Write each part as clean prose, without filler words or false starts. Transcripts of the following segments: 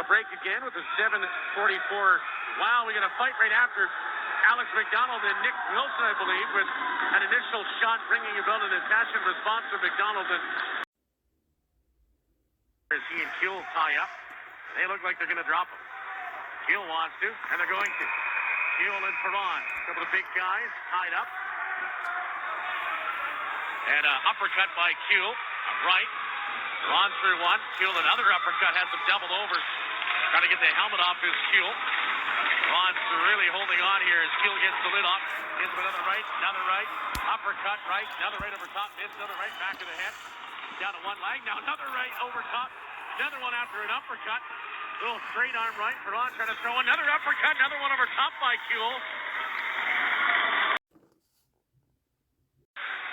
break again with a 7:44. Wow, we got a fight right after Alex McDonald and Nick Wilson, I believe, with an initial shot ringing about an attachment response to McDonald. And as he and Kuehl tie up, they look like they're going to drop him. Kuehl wants to, and they're going to. Kuehl and Perron, a couple of big guys tied up. And an uppercut by Kuehl, right. Perron through one. Kuehl another uppercut, has him doubled over. Trying to get the helmet off his Kuehl. Perron's really holding on here as Kuehl gets the lid off. Hits another right, uppercut right, another right over top, missed, another right back of the head. Down to one leg, now another right over top, another one after an uppercut. Little straight arm right, Perron trying to throw another uppercut, another one over top by Kuehl.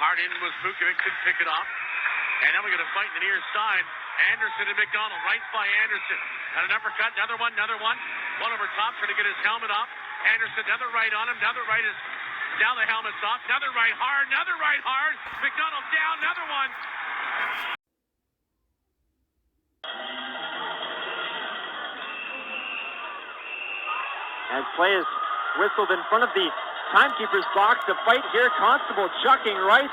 Hard in was Vukovic, couldn't pick it off. And now we're going to fight in the near side. Anderson and McDonald, right by Anderson. And an uppercut, another one. One over top, trying to get his helmet off. Anderson, another right on him. Another right is down, the helmet's off. Another right hard. McDonald down, another one. As play is whistled in front of the timekeeper's box, the fight here, Constable chucking right,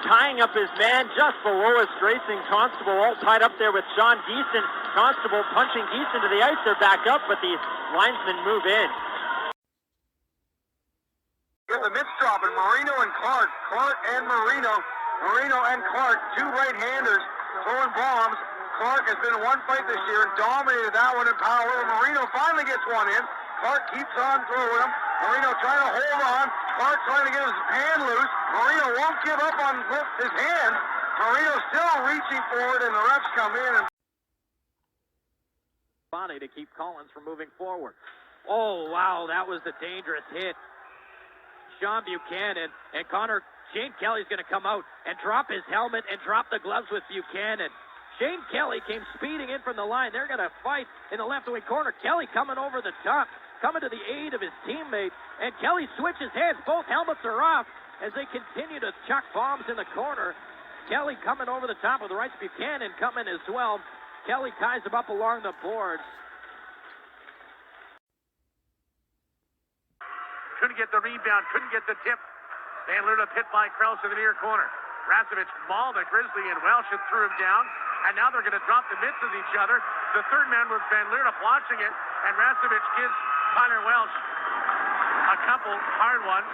tying up his man just below his racing. Constable all tied up there with Sean Geeson. Constable punching Geeson to the ice. They're back up, but the linesmen move in. Get the mitts dropping. Marino and Clark. Clark and Marino. Marino and Clark, two right-handers throwing bombs. Clark has been in one fight this year and dominated that one in power. Marino finally gets one in. Clark keeps on throwing him. Marino trying to hold on. Clark trying to get his hand loose. Marino won't give up on his hand. Marino still reaching forward, and the refs come in. Body to keep Collins from moving forward. Oh, wow, that was a dangerous hit. Sean Buchanan and Shane Kelly's going to come out and drop his helmet and drop the gloves with Buchanan. Shane Kelly came speeding in from the line. They're going to fight in the left wing corner. Kelly coming over the top, coming to the aid of his teammate, and Kelly switches hands. Both helmets are off as they continue to chuck bombs in the corner. Kelly coming over the top with the right. Buchanan coming as well. Kelly ties him up along the boards. Couldn't get the rebound, couldn't get the tip. Van Lerda hit by Krause in the near corner. Rasovic mauled a Grizzly and Welsh and threw him down. And now they're going to drop the mitts of each other. The third man was Van Lerda watching it. And Rasovic gives Tyler Welsh a couple hard ones.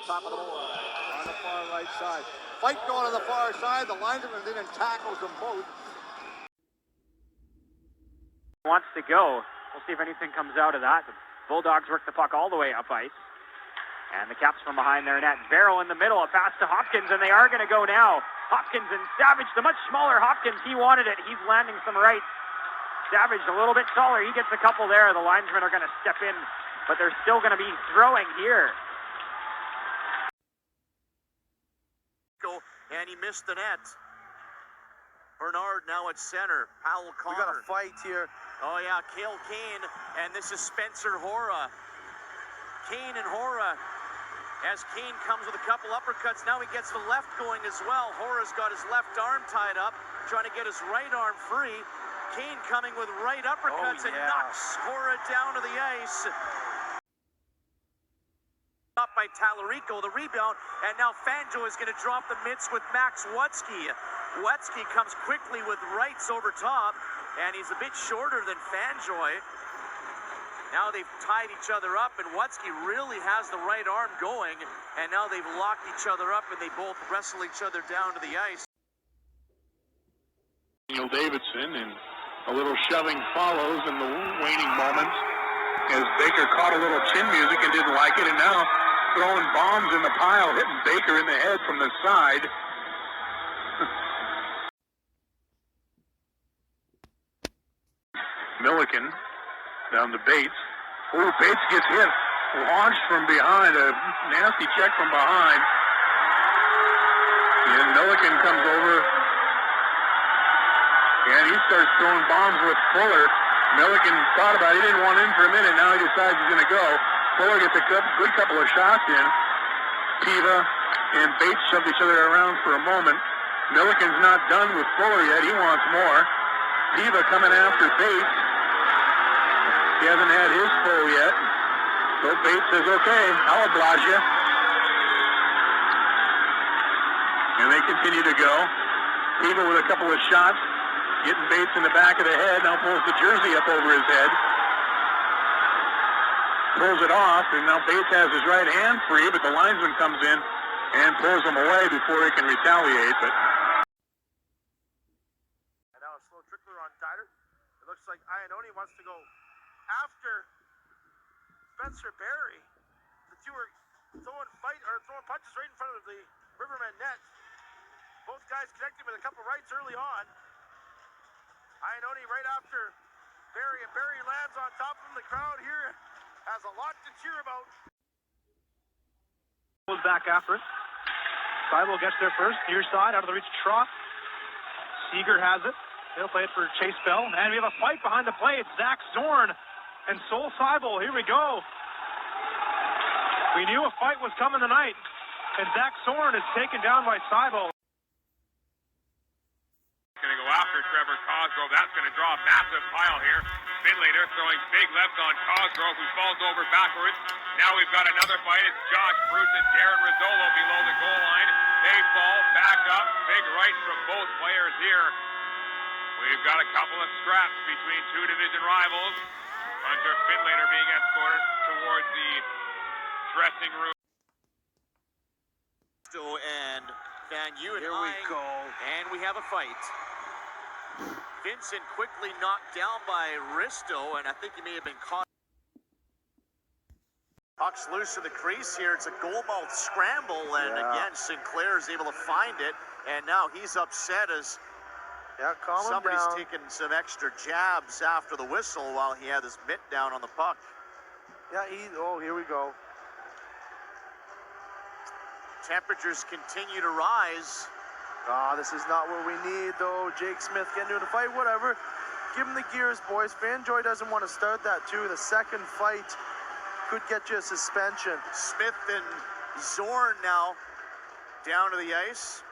Top of the board on the far right side. Fight going on the far side. The linesman comes in and tackles them both. Wants to go. We'll see if anything comes out of that. The Bulldogs work the puck all the way up ice. And the Caps from behind their net. Barrow in the middle, a pass to Hopkins, and they are going to go now. Hopkins and Savage, the much smaller Hopkins, he wanted it. He's landing some right. Savage a little bit taller. He gets a couple there. The linesmen are going to step in, but they're still going to be throwing here. And he missed the net. Bernard now at center. Powell Connor. We got a fight here. Oh yeah, Cale Kane, and this is Spencer Hora. Kane and Hora, as Kane comes with a couple uppercuts. Now he gets the left going as well. Hora's got his left arm tied up, trying to get his right arm free. Kane coming with right uppercuts and knocks Hora down to the ice. Up by Tallarico, the rebound, and now Fanjo is going to drop the mitts with Max Wutzke. Wutzke comes quickly with rights over top, and he's a bit shorter than Fanjoy. Now they've tied each other up, and Wutzke really has the right arm going, and now they've locked each other up, and they both wrestle each other down to the ice. Neil Davidson, and a little shoving follows in the waning moments as Baker caught a little chin music and didn't like it, and now throwing bombs in the pile, hitting Baker in the head from the side. Milliken down to Bates. Oh, Bates gets hit. Launched from behind. A nasty check from behind. And Milliken comes over. And he starts throwing bombs with Fuller. Milliken thought about it. He didn't want in for a minute. Now he decides he's going to go. Fuller gets a good couple of shots in. Piva and Bates shoved each other around for a moment. Milliken's not done with Fuller yet. He wants more. Piva coming after Bates. He hasn't had his full yet. So Bates says, okay, I'll oblige you. And they continue to go. Piva with a couple of shots. Getting Bates in the back of the head. Now pulls the jersey up over his head. Pulls it off, and now Bates has his right hand free, but the linesman comes in and pulls him away before he can retaliate. But and now a slow trickler on Dieter. It looks like Iannone wants to go after Spencer Barry. The two are throwing punches right in front of the Rivermen net. Both guys connecting with a couple rights early on. Iannone right after Barry, and Barry lands on top of him. The crowd here has a lot to cheer about. Goes back after it. Seibel gets there first, near side, out of the reach of Trot. Seeger has it. He'll play it for Chase Bell. And we have a fight behind the play. It's Zach Zorn and Sol Seibel. Here we go. We knew a fight was coming tonight. And Zach Zorn is taken down by Seibel. Going to go after Trevor Cosgrove. That's going to draw a massive pile here. Finlater throwing big left on Cosgrove, who falls over backwards. Now we've got another fight. It's Josh Bruce and Darren Rizzolo below the goal line. They fall back up. Big right from both players here. We've got a couple of scraps between two division rivals. Hunter Finlater being escorted towards the dressing room. And Van Uyen. Here we go. And we have a fight. Vincent quickly knocked down by Risto, and I think he may have been caught. Puck's loose to the crease here. It's a goal-mouth scramble, and again, Sinclair is able to find it, and now he's upset as somebody's taking some extra jabs after the whistle while he had his mitt down on the puck. Here we go. Temperatures continue to rise. This is not what we need, though. Jake Smith getting into the fight, whatever. Give him the gears, boys. Fanjoy doesn't want to start that, too. The second fight could get you a suspension. Smith and Zorn now down to the ice.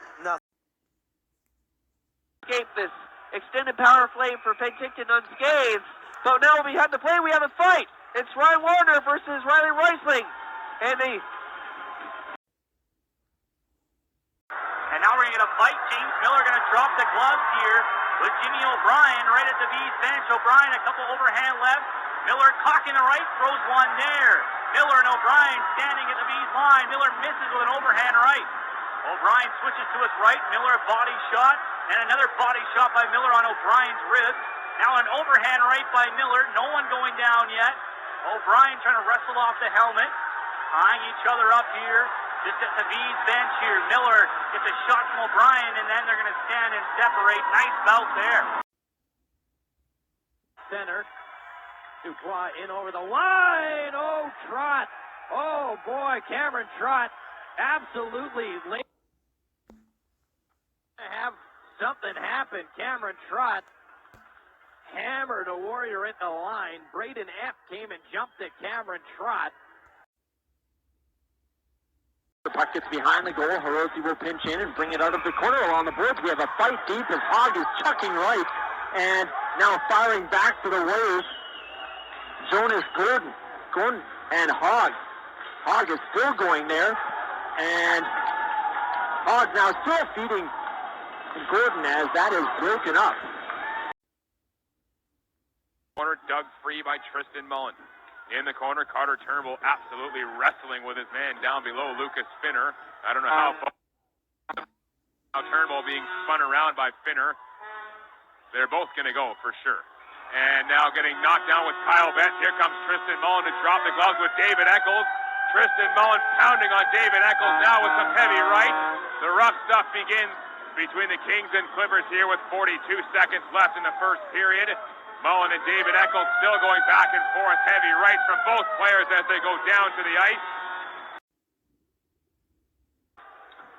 Escape this extended power play for Penticton unscathed. But now we have the play, we have a fight. It's Ryan Warner versus Riley Reisling. And now we're going to get a fight. James Miller going to drop the gloves here with Jimmy O'Brien right at the V's bench. O'Brien a couple overhand left. Miller cocking the right, throws one there. Miller and O'Brien standing at the V's line. Miller misses with an overhand right. O'Brien switches to his right. Miller a body shot, and another body shot by Miller on O'Brien's ribs. Now an overhand right by Miller. No one going down yet. O'Brien trying to wrestle off the helmet. Eyeing each other up here. Just at the V's bench here. Miller gets a shot from O'Brien, and then they're going to stand and separate. Nice bout there. Center. Dubois in over the line. Oh, Trot. Oh, boy, Cameron Trot. Absolutely late. Have something happen. Cameron Trot hammered a Warrior at the line. Braden Epp came and jumped at Cameron Trot. The puck gets behind the goal. Hirose will pinch in and bring it out of the corner along the boards. We have a fight deep as Hogg is chucking right and now firing back to the Warriors. Zone is Gordon and Hogg. Hogg is still going there, and Hogg now still feeding Gordon as that is broken up. Corner dug free by Tristan Mullen. In the corner, Carter Turnbull absolutely wrestling with his man down below, Lucas Finner. I don't know how Turnbull being spun around by Finner. They're both going to go for sure. And now getting knocked down with Kyle Betts. Here comes Tristan Mullen to drop the gloves with David Eccles. Tristan Mullen pounding on David Eccles now with some heavy right. The rough stuff begins between the Kings and Clippers here with 42 seconds left in the first period. Mullen and David Eccles still going back and forth. Heavy right from both players as they go down to the ice.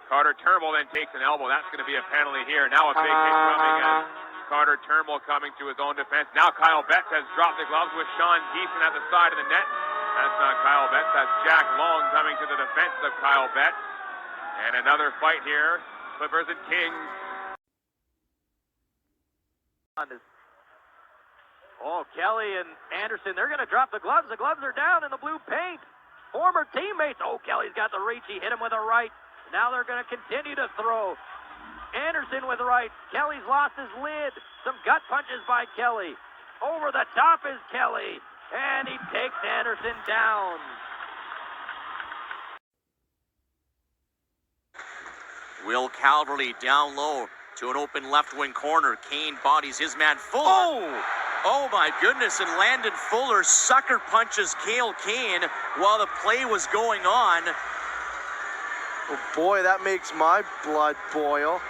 Carter Turnbull then takes an elbow. That's going to be a penalty here. Now a big hit coming in. Carter Turnbull coming to his own defense. Now Kyle Betts has dropped the gloves with Sean Geeson at the side of the net. That's not Kyle Betts. That's Jack Long coming to the defense of Kyle Betts. And another fight here. Clippers and Kings Oh, Kelly and Anderson, they're going to drop the gloves. The gloves are down in the blue paint. Former teammates. Oh, Kelly's got the reach. He hit him with a right. Now they're going to continue to throw. Anderson with right. Kelly's lost his lid. Some gut punches by Kelly. Over the top is Kelly. And he takes Anderson down. Will Calverley down low to an open left wing corner. Kane bodies his man Fuller. Oh my goodness, and Landon Fuller sucker punches Cale Kane while the play was going on. Oh boy, that makes my blood boil.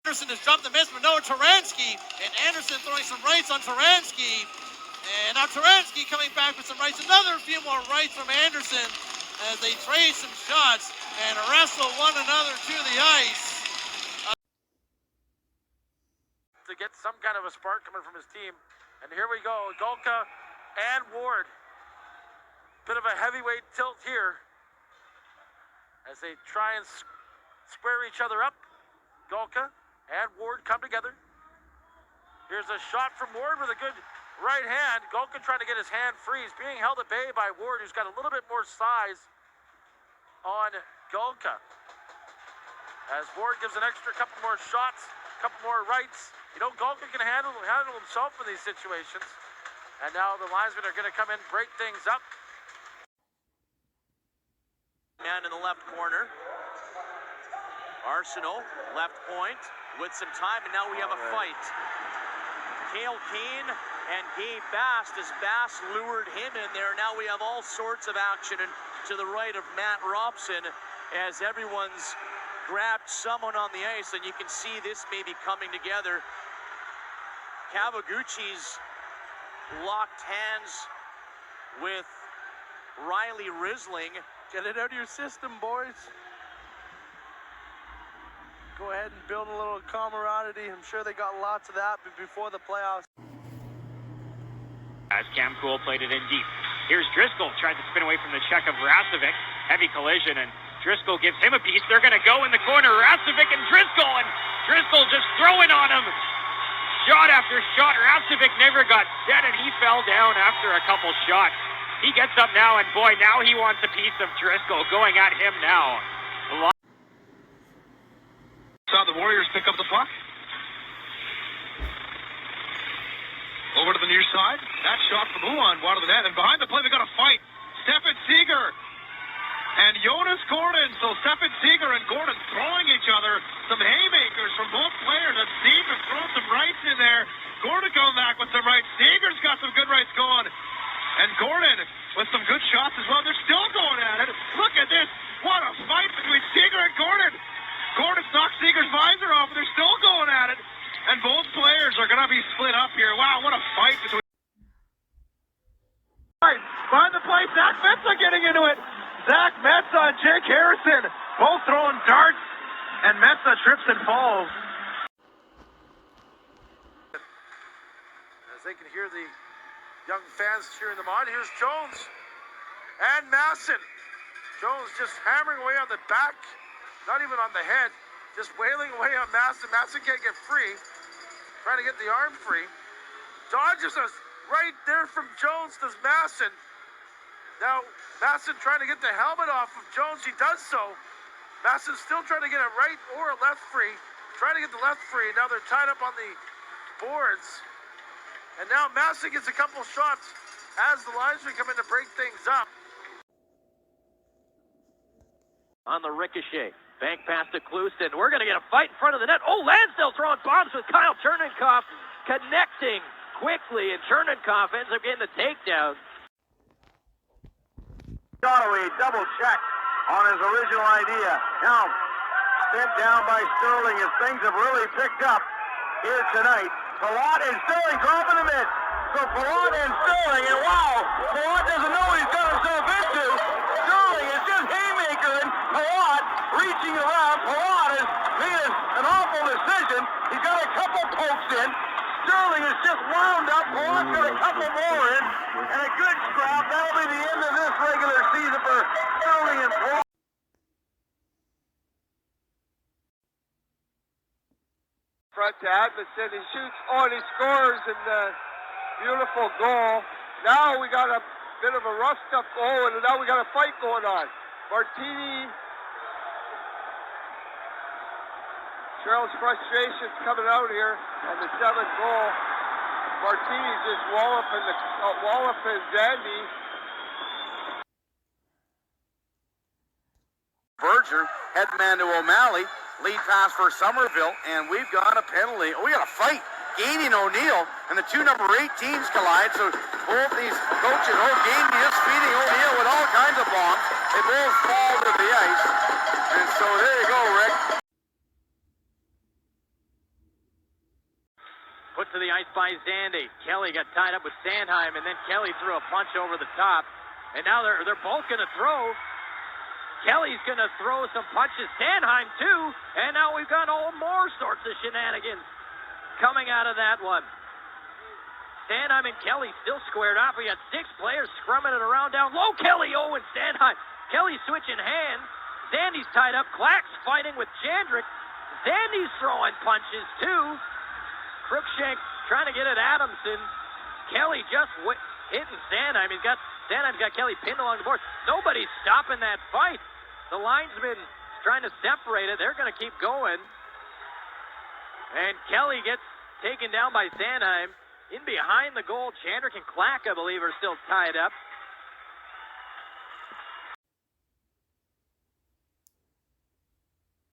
Anderson has dropped the miss, but no, Taransky, and Anderson throwing some rights on Taransky. And now Taransky coming back with some rights. Another few more rights from Anderson as they trade some shots and wrestle one another to the ice. To get some kind of a spark coming from his team. And here we go, Golka and Ward. Bit of a heavyweight tilt here as they try and square each other up. Golka and Ward come together. Here's a shot from Ward with a good right hand. Golka trying to get his hand free. He's being held at bay by Ward, who's got a little bit more size on Golka. As Ward gives an extra couple more shots, couple more rights. You know, Golka can handle himself in these situations. And now the linesmen are going to come in, break things up. Man in the left corner. Arsenault, left point, with some time, and now we have a fight. Cale Kane and Gabe Bast, as Bast lured him in there. Now we have all sorts of action, and to the right of Matt Robson, as everyone's grabbed someone on the ice, and you can see this maybe coming together. Kawaguchi's locked hands with Riley Risling. Get it out of your system, boys. Go ahead and build a little camaraderie. I'm sure they got lots of that before the playoffs. As Cam Cool played it in deep. Here's Driscoll, tries to spin away from the check of Rasovic. Heavy collision, and Driscoll gives him a piece. They're going to go in the corner. Rasovic and Driscoll just throwing on him. Shot after shot. Rasovic never got set, and he fell down after a couple shots. He gets up now, and boy, now he wants a piece of Driscoll going at him now. Saw the Warriors pick up the puck. Over to the near side. That shot from Huon, wide of the net, and behind the play, they got a fight. Stefan Seeger and Jonas Gordon. So Stefan Seeger and Gordon throwing each other. Some haymakers from both players, and Seeger throwing some rights in there. Gordon coming back with some rights. Seeger's got some good rights going. And Gordon with some good shots as well. They're still going at it. Look at this. What a fight between Seeger and Gordon. Gordon's knocked Seeger's visor off, and they're still going at it. And both players are going to be split up here. Wow, what a fight between... Behind the play, Zach Metza getting into it. Zach Metza and Jake Harrison both throwing darts, and Metza trips and falls. As they can hear the young fans cheering them on, here's Jones and Masson. Jones just hammering away on the back, not even on the head, just wailing away on Masson. Masson can't get free, trying to get the arm free. Dodges us right there from Jones, does Masson. Now, Masson trying to get the helmet off of Jones. He does so. Masson's still trying to get a right or a left free. Trying to get the left free. Now they're tied up on the boards. And now Masson gets a couple shots as the linesmen come in to break things up. On the ricochet. Bank pass to Klusten. We're going to get a fight in front of the net. Oh, Lansdale throwing bombs with Kyle Cherninkoff connecting quickly, and Cherninkoff ends up getting the takedown. Ottawa double check on his original idea. Now, sent down by Sterling as things have really picked up here tonight. Palat and Sterling dropping the mid. So Palat and Sterling, and wow, Palat doesn't know what he's got himself into. Sterling is just haymakering Palat, reaching around. Palat has made an awful decision. He's got a couple pokes in. Sterling is just wound up. Palat's got a couple more in. And a good scrap. That'll be the end of this regular season for Sterling and Palat. cut to Edmondson. He shoots, and he scores, and beautiful goal. Now we got a bit of a roughed up goal, and now we got a fight going on. Martini, Cheryl's frustration's coming out here on the 7th goal. Martini just walloping Zandy. Berger, head man to O'Malley, lead pass for Somerville, and we've got a penalty. We got a fight. Gaining O'Neill, and the two number 8 teams collide, so both these coaches, Gaining is feeding O'Neill with all kinds of bombs. They both fall to the ice, and so there you go, Rick. Put to the ice by Zandy. Kelly got tied up with Sandheim, and then Kelly threw a punch over the top, and now they're both going to throw. Kelly's going to throw some punches. Sandheim, too, and now we've got all more sorts of shenanigans coming out of that one. Sandheim and Kelly still squared off. We got 6 players scrumming it around down low. Kelly, and Sandheim. Kelly switching hands. Zandy's tied up. Clack's fighting with Jandrick. Zandy's throwing punches, too. Crookshank trying to get at Adamson. Kelly just hitting Sandheim. Sandheim's got Kelly pinned along the board. Nobody's stopping that fight. The linesman trying to separate it. They're going to keep going. And Kelly gets taken down by Sandheim. In behind the goal, Chandrick and Clack, I believe, are still tied up.